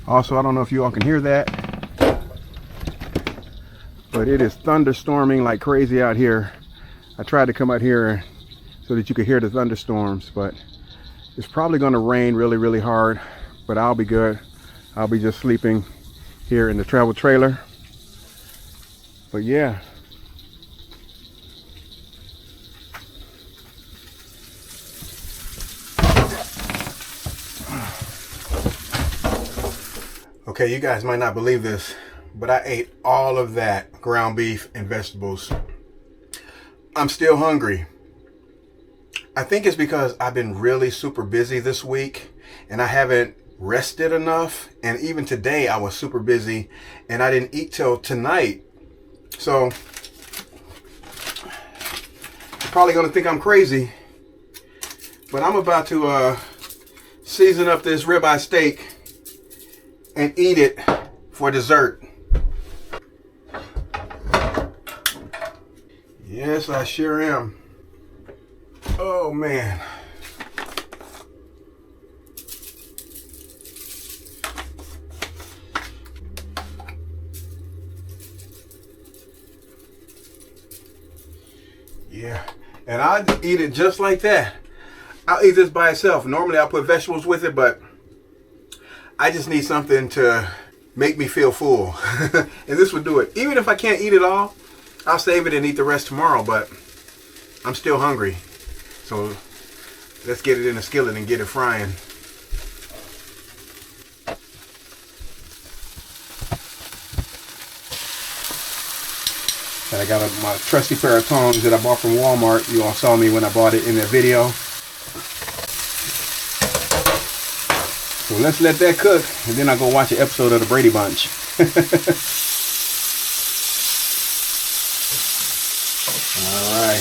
Also, I don't know if you all can hear that, but it is thunderstorming like crazy out here. I tried to come out here so that you could hear the thunderstorms, but it's probably going to rain really, really hard, but I'll be good. I'll be just sleeping here in the travel trailer. But yeah. Okay, you guys might not believe this, but I ate all of that ground beef and vegetables. I'm still hungry. I think it's because I've been really super busy this week and I haven't rested enough. And even today I was super busy and I didn't eat till tonight. So you're probably gonna think I'm crazy, but I'm about to season up this ribeye steak and eat it for dessert. Yes, I sure am. Oh man. Yeah, and I'll eat it just like that. I'll eat this by itself. Normally I'll put vegetables with it, but I just need something to make me feel full. And this would do it. Even if I can't eat it all, I'll save it and eat the rest tomorrow, but I'm still hungry. So let's get it in a skillet and get it frying. And I got my trusty pair of tongs that I bought from Walmart. You all saw me when I bought it in that video. So let's let that cook, and then I'll go watch an episode of the Brady Bunch. Alright.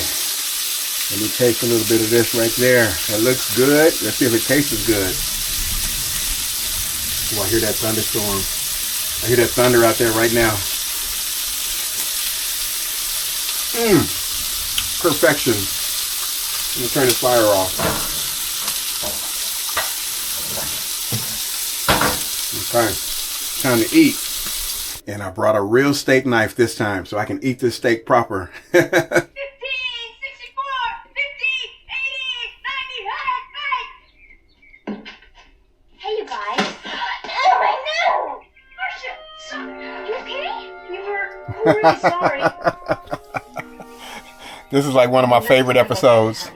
Let me taste a little bit of this right there. That looks good. Let's see if it tastes as good. Oh, I hear that thunderstorm. I hear that thunder out there right now. Perfection. Let me turn this fire off. Okay, time to eat. And I brought a real steak knife this time so I can eat this steak proper. 15, 64, 50, 80, 90, hey you guys. Oh my no! Marsha, you okay? You hurt? I'm really sorry. This is like one of my favorite episodes.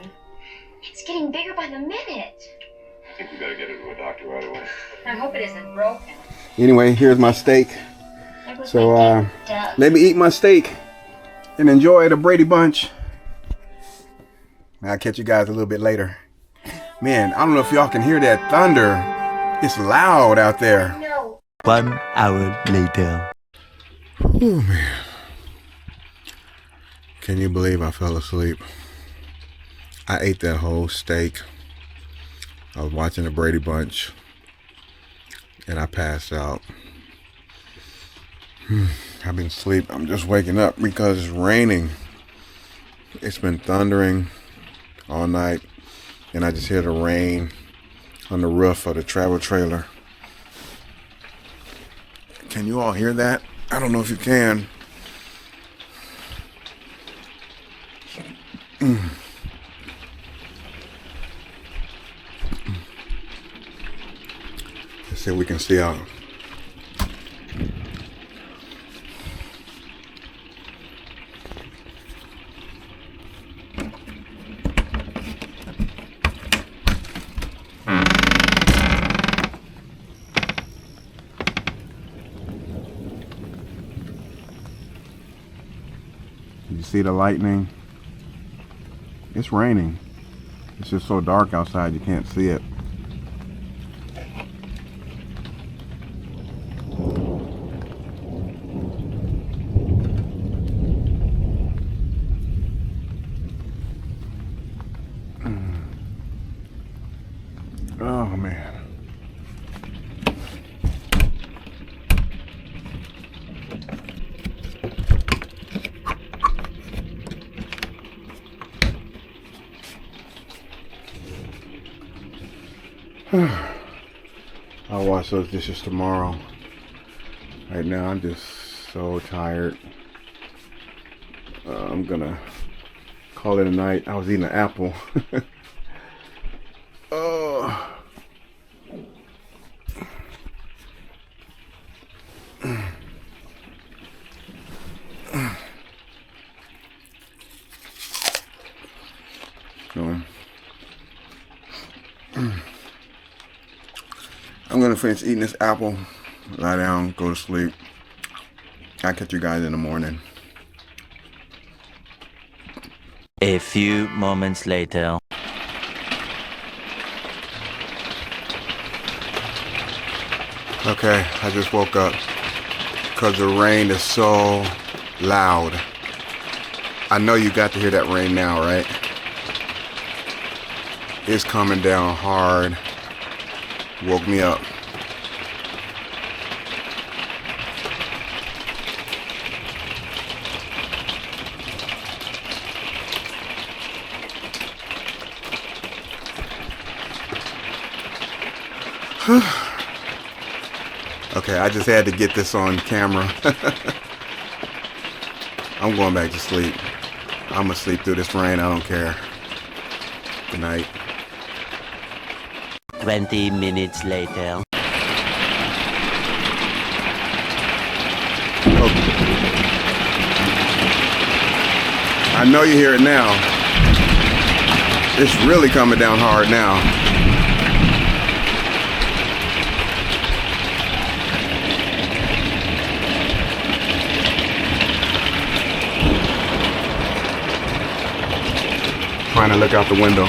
It's getting bigger by the minute. I think we gotta get her to a doctor right away. I hope it isn't broken. Anyway, here's my steak. So let me eat my steak and enjoy the Brady Bunch. I'll catch you guys a little bit later. Man, I don't know if y'all can hear that thunder. It's loud out there. No. 1 hour later. Oh man. Can you believe I fell asleep? I ate that whole steak. I was watching the Brady Bunch and I passed out. I've been asleep. I'm just waking up because it's raining. It's been thundering all night and I just hear the rain on the roof of the travel trailer. Can you all hear that? I don't know if you can. Let's see if we can see out. You see the lightning? It's raining. It's just so dark outside you can't see it. Oh man. I'll wash those dishes tomorrow. Right now I'm just so tired. I'm gonna call it a night. I was eating an apple. Oh. I'm gonna finish eating this apple, lie down, go to sleep. I'll catch you guys in the morning. A few moments later. Okay, I just woke up because the rain is so loud. I know you got to hear that rain now, right? It's coming down hard. Woke me up. Okay, I just had to get this on camera. I'm going back to sleep. I'm gonna sleep through this rain, I don't care. Good night. 20 minutes later. Okay. I know you hear it now. It's really coming down hard now. Trying to look out the window.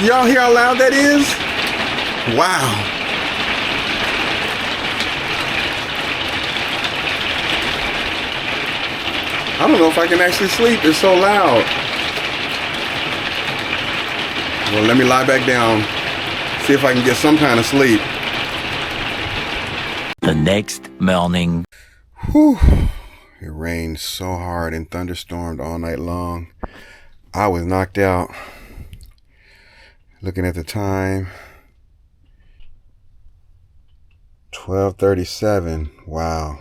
Y'all hear how loud that is? Wow. I don't know if I can actually sleep. It's so loud. Well, let me lie back down. See if I can get some kind of sleep. The next morning. Whew. It rained so hard and thunderstormed all night long. I was knocked out. Looking at the time, 12:37. Wow.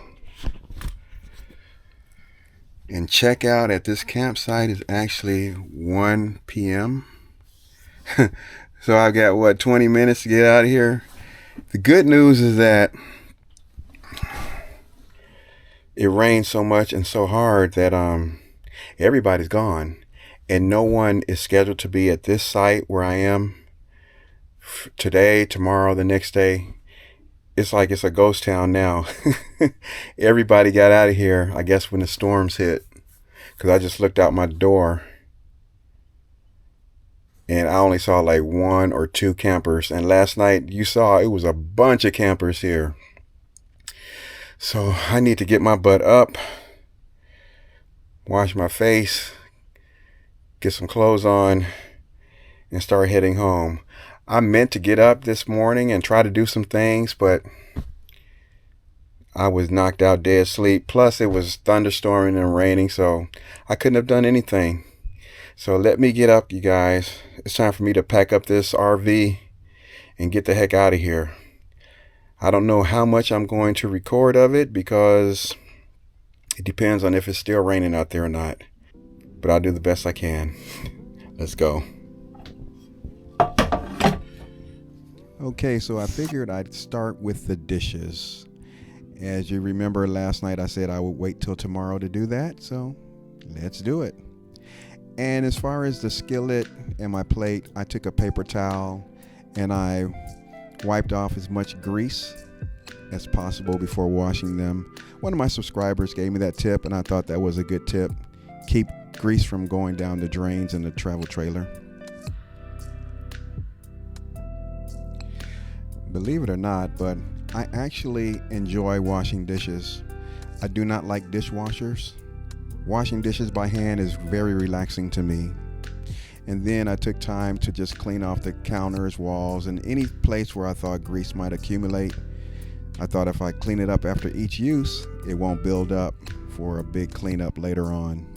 And checkout at this campsite is actually 1 p.m. So I've got, what, 20 minutes to get out of here? The good news is that it rained so much and so hard that everybody's gone. And no one is scheduled to be at this site where I am today, tomorrow, the next day. It's like it's a ghost town now. Everybody got out of here, I guess, when the storms hit. Because I just looked out my door and I only saw like 1 or 2 campers. And last night you saw it was a bunch of campers here. So I need to get my butt up, wash my face, get some clothes on, and start heading home. I meant to get up this morning and try to do some things, but I was knocked out dead asleep. Plus it was thunderstorming and raining, so I couldn't have done anything. So let me get up, you guys. It's time for me to pack up this RV and get the heck out of here. I don't know how much I'm going to record of it because it depends on if it's still raining out there or not. But I'll do the best I can. Let's go. Okay, so I figured I'd start with the dishes. As you remember, last night I said I would wait till tomorrow to do that, so let's do it. And as far as the skillet and my plate, I took a paper towel and I wiped off as much grease as possible before washing them. One of my subscribers gave me that tip, and I thought that was a good tip. Keep grease from going down the drains in the travel trailer. Believe it or not, but I actually enjoy washing dishes. I do not like dishwashers. Washing dishes by hand is very relaxing to me. And then I took time to just clean off the counters, walls, and any place where I thought grease might accumulate. I thought if I clean it up after each use, it won't build up for a big cleanup later on.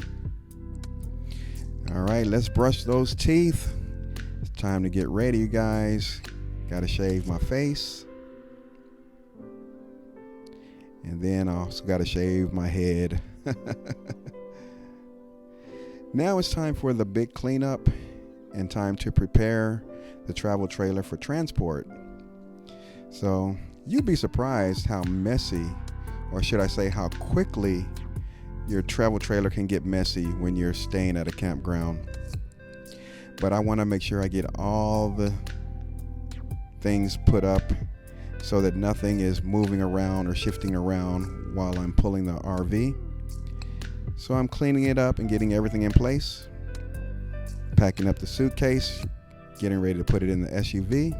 All right, let's brush those teeth. It's time to get ready, you guys. Gotta shave my face. And then I also gotta shave my head. Now it's time for the big cleanup and time to prepare the travel trailer for transport. So you'd be surprised how messy, or should I say how quickly, your travel trailer can get messy when you're staying at a campground. But I want to make sure I get all the things put up so that nothing is moving around or shifting around while I'm pulling the RV. So I'm cleaning it up and getting everything in place, packing up the suitcase, getting ready to put it in the SUV.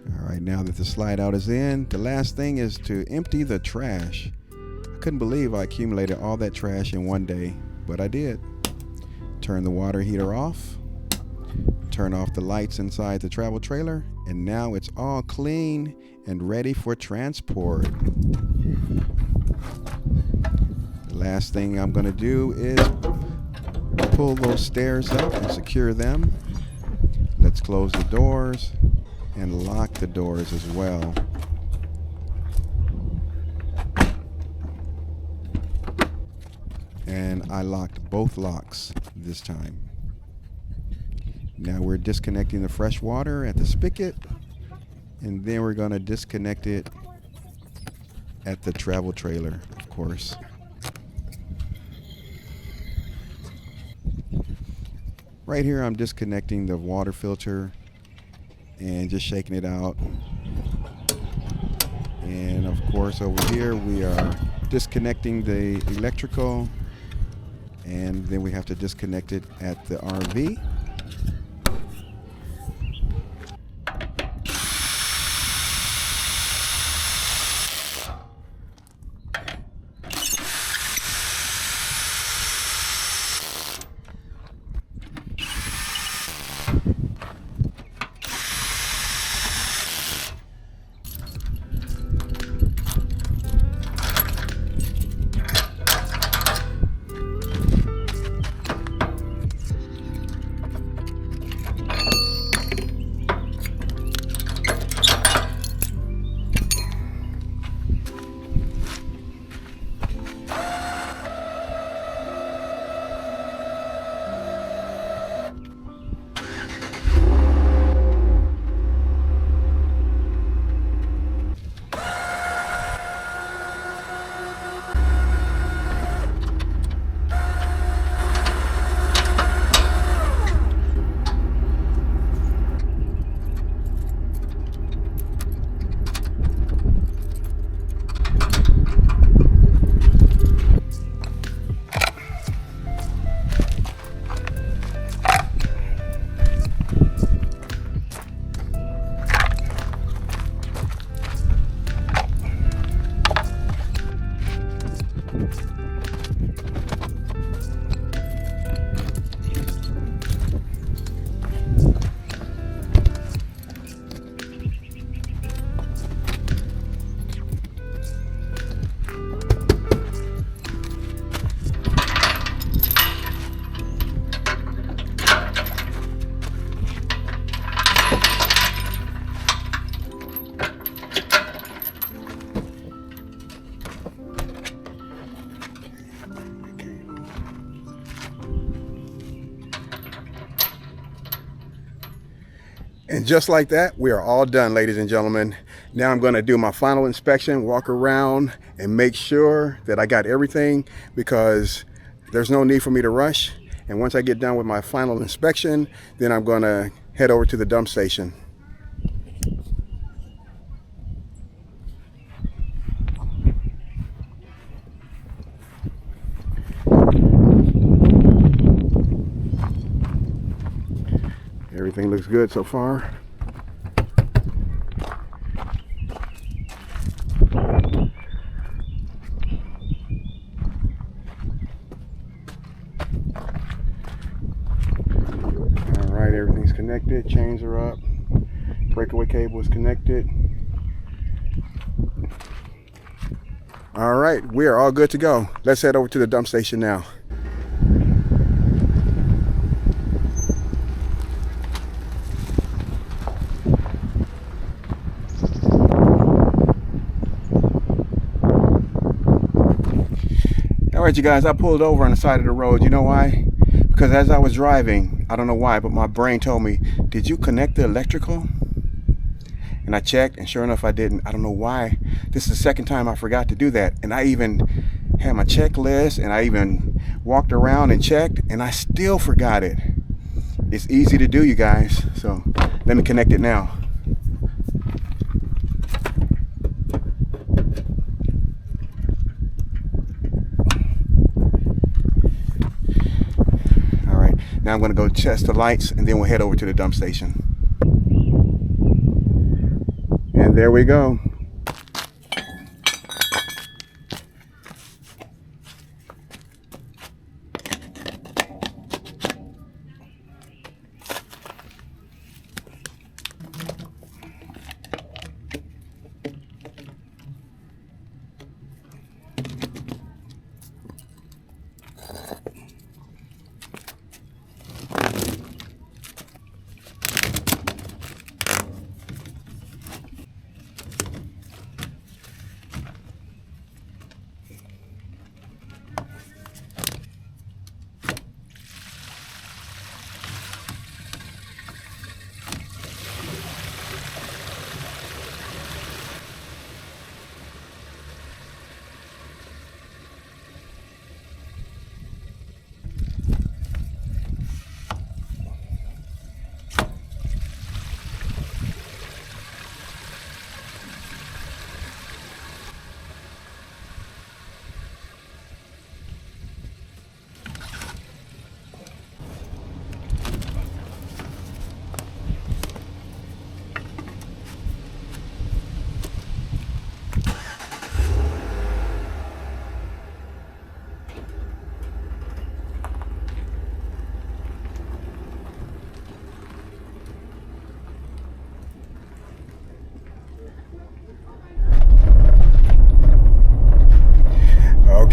All right, now that the slide out is in, the last thing is to empty the trash. I couldn't believe I accumulated all that trash in one day, but I did. Turn the water heater off, turn off the lights inside the travel trailer, and now it's all clean and ready for transport. The last thing I'm going to do is pull those stairs up and secure them. Let's close the doors and lock the doors as well. And I locked both locks this time. Now we're disconnecting the fresh water at the spigot, and then we're going to disconnect it at the travel trailer, of course. Right here I'm disconnecting the water filter and just shaking it out. And of course over here we are disconnecting the electrical, and then we have to disconnect it at the RV. And just like that, we are all done, ladies and gentlemen. Now I'm going to do my final inspection, walk around and make sure that I got everything, because there's no need for me to rush. And once I get done with my final inspection, then I'm going to head over to the dump station. Everything looks good so far. Alright, everything's connected. Chains are up. Breakaway cable is connected. Alright, we are all good to go. Let's head over to the dump station now. Alright, you guys, I pulled over on the side of the road. You know why? Because as I was driving, I don't know why, but my brain told me, did you connect the electrical? And I checked, and sure enough, I didn't. I don't know why. This is the second time I forgot to do that. And I even had my checklist, and I even walked around and checked, and I still forgot it. It's easy to do, you guys. So let me connect it now. All right, now I'm going to go test the lights, and then we'll head over to the dump station. And there we go.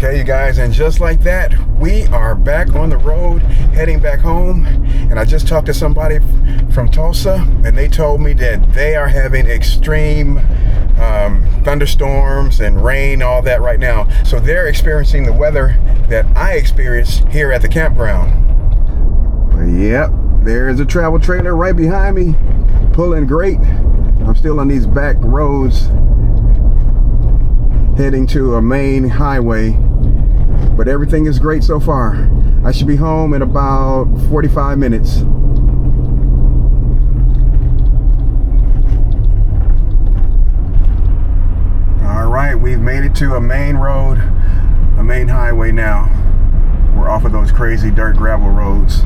Okay, you guys, and just like that, we are back on the road, heading back home. And I just talked to somebody from Tulsa, and they told me that they are having extreme thunderstorms and rain, all that right now. So they're experiencing the weather that I experienced here at the campground. But yep, there's a travel trailer right behind me, pulling great. I'm still on these back roads, heading to a main highway, but everything is great so far. I should be home in about 45 minutes. All right, we've made it to a main road, a main highway now. We're off of those crazy dirt gravel roads.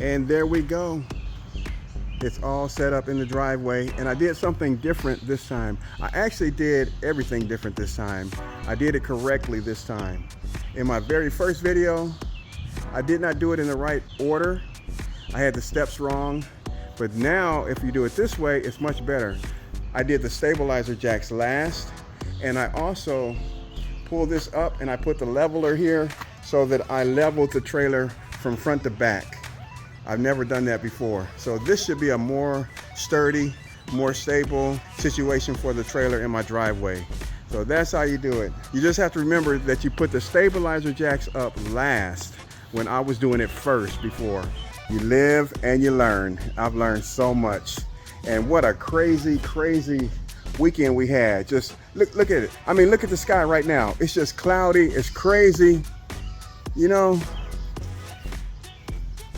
And there we go. It's all set up in the driveway, and I did something different this time. I actually did everything different this time. I did it correctly this time. In my very first video, I did not do it in the right order. I had the steps wrong, but now if you do it this way, it's much better. I did the stabilizer jacks last, and I also pulled this up and I put the leveler here so that I leveled the trailer from front to back. I've never done that before. So this should be a more sturdy, more stable situation for the trailer in my driveway. So that's how you do it. You just have to remember that you put the stabilizer jacks up last when I was doing it first before. You live and you learn. I've learned so much. And what a crazy, crazy weekend we had. Just look at it. I mean, look at the sky right now. It's just cloudy, it's crazy, you know.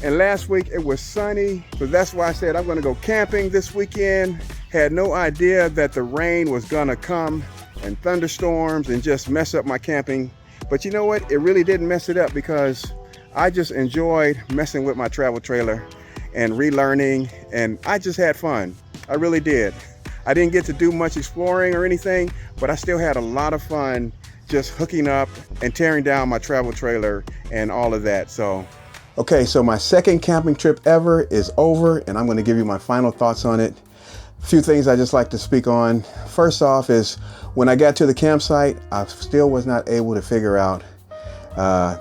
And last week it was sunny, so that's why I said I'm gonna go camping this weekend. Had no idea that the rain was gonna come and thunderstorms and just mess up my camping. But you know what? It really didn't mess it up because I just enjoyed messing with my travel trailer and relearning, and I just had fun. I really did. I didn't get to do much exploring or anything, but I still had a lot of fun just hooking up and tearing down my travel trailer and all of that. So. Okay, so my second camping trip ever is over, and I'm going to give you my final thoughts on it. A few things I just like to speak on. First off is when I got to the campsite, I still was not able to figure out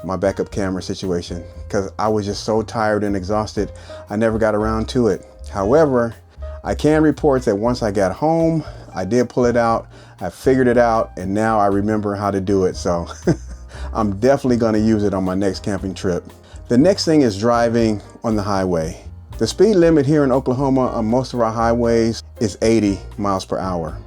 my backup camera situation because I was just so tired and exhausted. I never got around to it. However, I can report that once I got home, I did pull it out. I figured it out, and now I remember how to do it. So I'm definitely going to use it on my next camping trip. The next thing is driving on the highway. The speed limit here in Oklahoma on most of our highways is 80 miles per hour.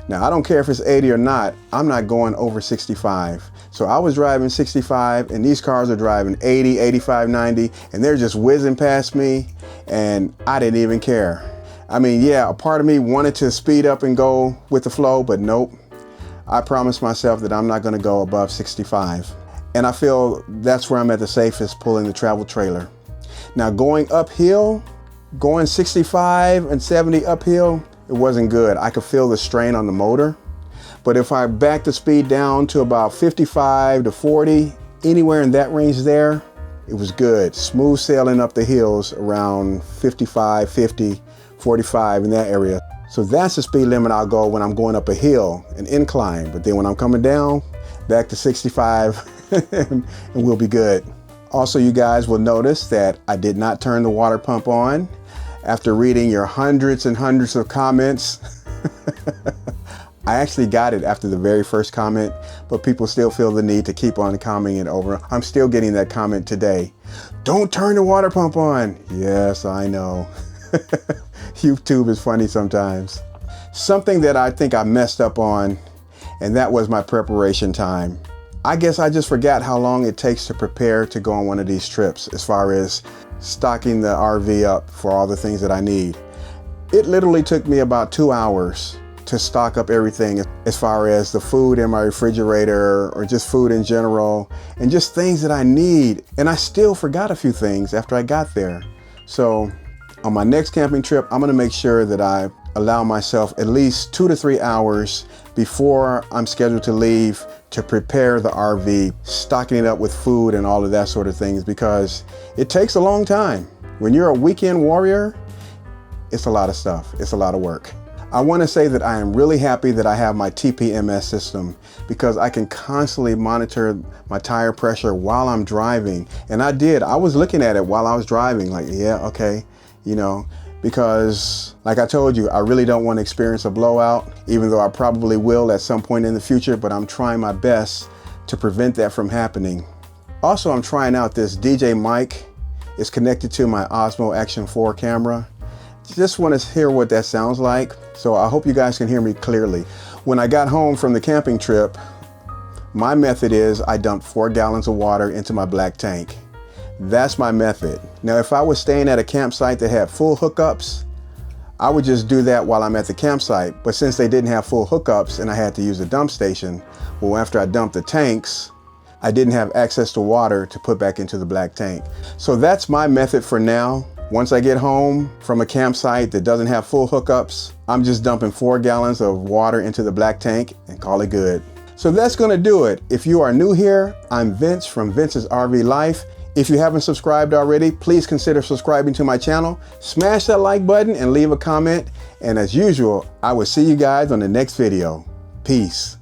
Now, I don't care if it's 80 or not, I'm not going over 65. So I was driving 65 and these cars are driving 80, 85, 90, and they're just whizzing past me and I didn't even care. I mean, yeah, a part of me wanted to speed up and go with the flow, but nope. I promised myself that I'm not gonna go above 65. And I feel that's where I'm at the safest, pulling the travel trailer. Now going uphill, going 65 and 70 uphill, it wasn't good. I could feel the strain on the motor. But if I back the speed down to about 55 to 40, anywhere in that range there, it was good. Smooth sailing up the hills around 55, 50, 45 in that area. So that's the speed limit I'll go when I'm going up a hill, an incline. But then when I'm coming down, back to 65, and we'll be good. Also, you guys will notice that I did not turn the water pump on after reading your hundreds and hundreds of comments. I actually got it after the very first comment, but people still feel the need to keep on commenting it over. I'm still getting that comment today. Don't turn the water pump on. Yes, I know. YouTube is funny sometimes. Something that I think I messed up on, and that was my preparation time. I guess I just forgot how long it takes to prepare to go on one of these trips as far as stocking the RV up for all the things that I need. It literally took me about 2 hours to stock up everything as far as the food in my refrigerator or just food in general and just things that I need. And I still forgot a few things after I got there. So on my next camping trip, I'm gonna make sure that I allow myself at least 2 to 3 hours before I'm scheduled to leave to prepare the RV, stocking it up with food and all of that sort of things, because it takes a long time. When you're a weekend warrior, it's a lot of stuff. It's a lot of work. I want to say that I am really happy that I have my TPMS system because I can constantly monitor my tire pressure while I'm driving. And I was looking at it while I was driving, like, yeah, okay, you know, because like I told you, I really don't want to experience a blowout, even though I probably will at some point in the future, but I'm trying my best to prevent that from happening. Also, I'm trying out this DJ mic. It's connected to my Osmo Action 4 camera. Just want to hear what that sounds like. So I hope you guys can hear me clearly. When I got home from the camping trip, my method is I dumped 4 gallons of water into my black tank. That's my method. Now, if I was staying at a campsite that had full hookups, I would just do that while I'm at the campsite. But since they didn't have full hookups and I had to use a dump station, well, after I dumped the tanks, I didn't have access to water to put back into the black tank. So that's my method for now. Once I get home from a campsite that doesn't have full hookups, I'm just dumping 4 gallons of water into the black tank and call it good. So that's gonna do it. If you are new here, I'm Vince from Vince's RV Life. If you haven't subscribed already, please consider subscribing to my channel. Smash that like button and leave a comment. And as usual, I will see you guys on the next video. Peace.